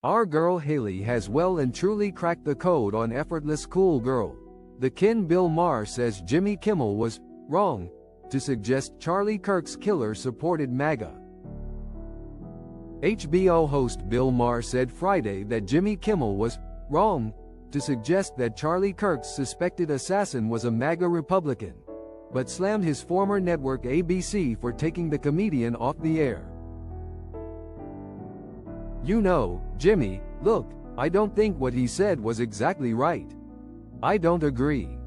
Our girl Haley has well and truly cracked the code on effortless cool girl. The Ken Bill Maher says Jimmy Kimmel was wrong to suggest Charlie Kirk's killer supported MAGA. HBO host Bill Maher said Friday that Jimmy Kimmel was wrong to suggest that Charlie Kirk's suspected assassin was a MAGA Republican, but slammed his former network ABC for taking the comedian off the air. "You know, Jimmy, look, I don't think what he said was exactly right. I don't agree.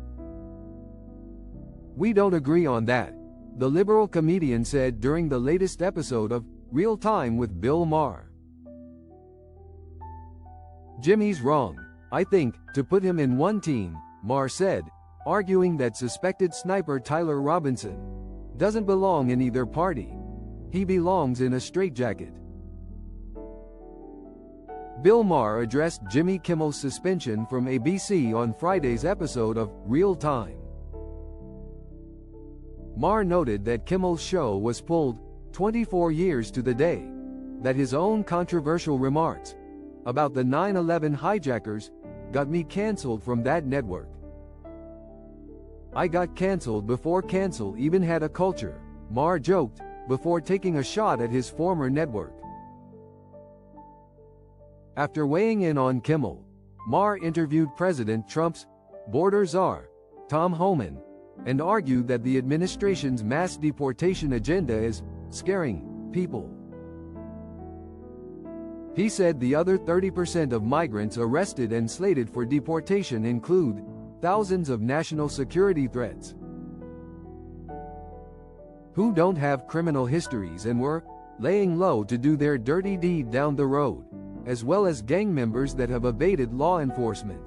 We don't agree on that," the liberal comedian said during the latest episode of Real Time with Bill Maher. "Jimmy's wrong, I think, to put him in one team," Maher said, arguing that suspected sniper Tyler Robinson doesn't belong in either party. He belongs in a straitjacket. Bill Maher addressed Jimmy Kimmel's suspension from ABC on Friday's episode of Real Time. Maher noted that Kimmel's show was pulled 24 years to the day, that his own controversial remarks about the 9/11 hijackers got me canceled from that network. "I got canceled before cancel even had a culture," Maher joked, before taking a shot at his former network. After weighing in on Kimmel, Maher interviewed President Trump's border czar, Tom Homan, and argued that the administration's mass deportation agenda is scaring people. He said the other 30% of migrants arrested and slated for deportation include thousands of national security threats who don't have criminal histories and were laying low to do their dirty deed down the road, as well as gang members that have evaded law enforcement.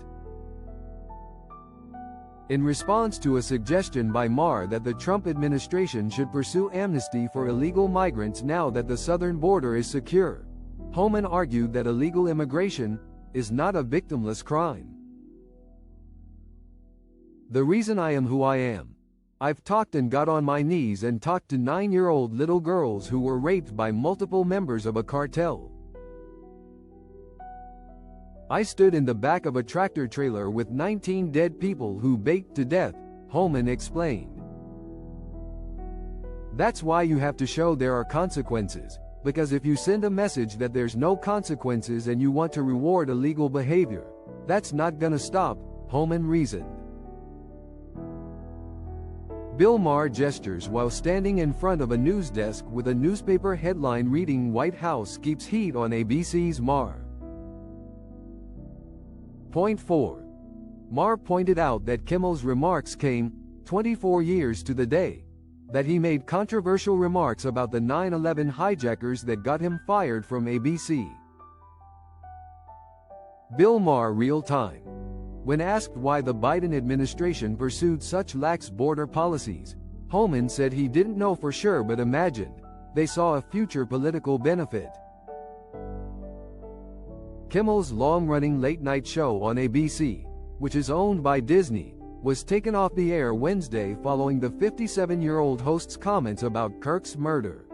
In response to a suggestion by Maher that the Trump administration should pursue amnesty for illegal migrants now that the southern border is secure, Homan argued that illegal immigration is not a victimless crime. "The reason I am who I am. I've talked and got on my knees and talked to 9-year-old little girls who were raped by multiple members of a cartel. I stood in the back of a tractor trailer with 19 dead people who baked to death," Homan explained. "That's why you have to show there are consequences, because if you send a message that there's no consequences and you want to reward illegal behavior, that's not gonna stop," Homan reasoned. Bill Maher gestures while standing in front of a news desk with a newspaper headline reading "White House Keeps Heat on ABC's Maher." Point 4. Maher pointed out that Kimmel's remarks came 24 years to the day that he made controversial remarks about the 9/11 hijackers that got him fired from ABC. Bill Maher Real Time. When asked why the Biden administration pursued such lax border policies, Homan said he didn't know for sure but imagined they saw a future political benefit. Kimmel's long-running late-night show on ABC, which is owned by Disney, was taken off the air Wednesday following the 57-year-old host's comments about Kirk's murder.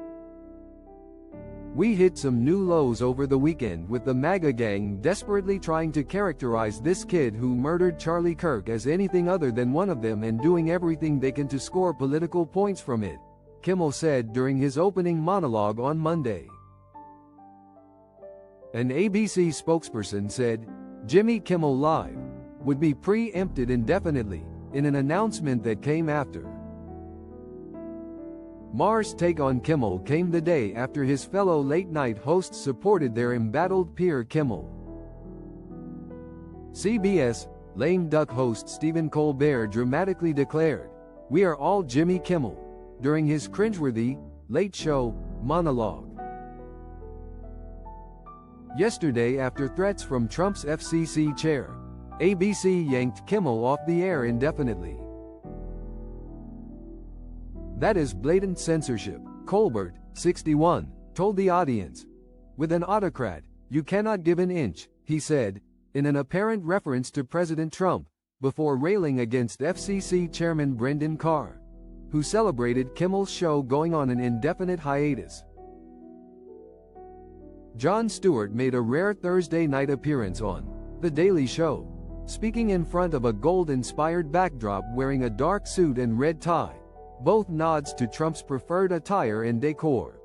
"We hit some new lows over the weekend with the MAGA gang desperately trying to characterize this kid who murdered Charlie Kirk as anything other than one of them and doing everything they can to score political points from it," Kimmel said during his opening monologue on Monday. An ABC spokesperson said, "Jimmy Kimmel Live would be pre-empted indefinitely," in an announcement that came after. Maher's take on Kimmel came the day after his fellow late-night hosts supported their embattled peer Kimmel. CBS lame duck host Stephen Colbert dramatically declared, "We are all Jimmy Kimmel," during his cringeworthy Late Show monologue. Yesterday, after threats from Trump's FCC chair, ABC yanked Kimmel off the air indefinitely. "That is blatant censorship," Colbert, 61, told the audience. "With an autocrat, you cannot give an inch," he said, in an apparent reference to President Trump, before railing against FCC Chairman Brendan Carr, who celebrated Kimmel's show going on an indefinite hiatus. Jon Stewart made a rare Thursday night appearance on The Daily Show, speaking in front of a gold-inspired backdrop wearing a dark suit and red tie, both nods to Trump's preferred attire and decor.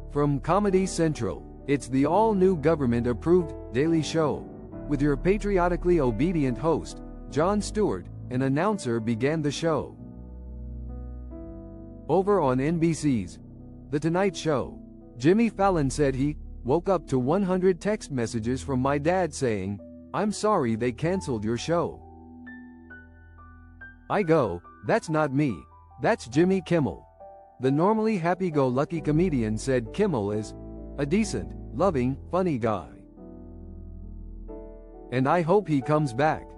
From Comedy Central, it's the all-new government-approved Daily Show. With your patriotically obedient host, Jon Stewart, an announcer began the show. Over on NBC's The Tonight Show, Jimmy Fallon said he woke up to 100 text messages from my dad saying, "I'm sorry they canceled your show." I go, "That's not me. That's Jimmy Kimmel." The normally happy-go-lucky comedian said Kimmel is a decent, loving, funny guy. "And I hope he comes back."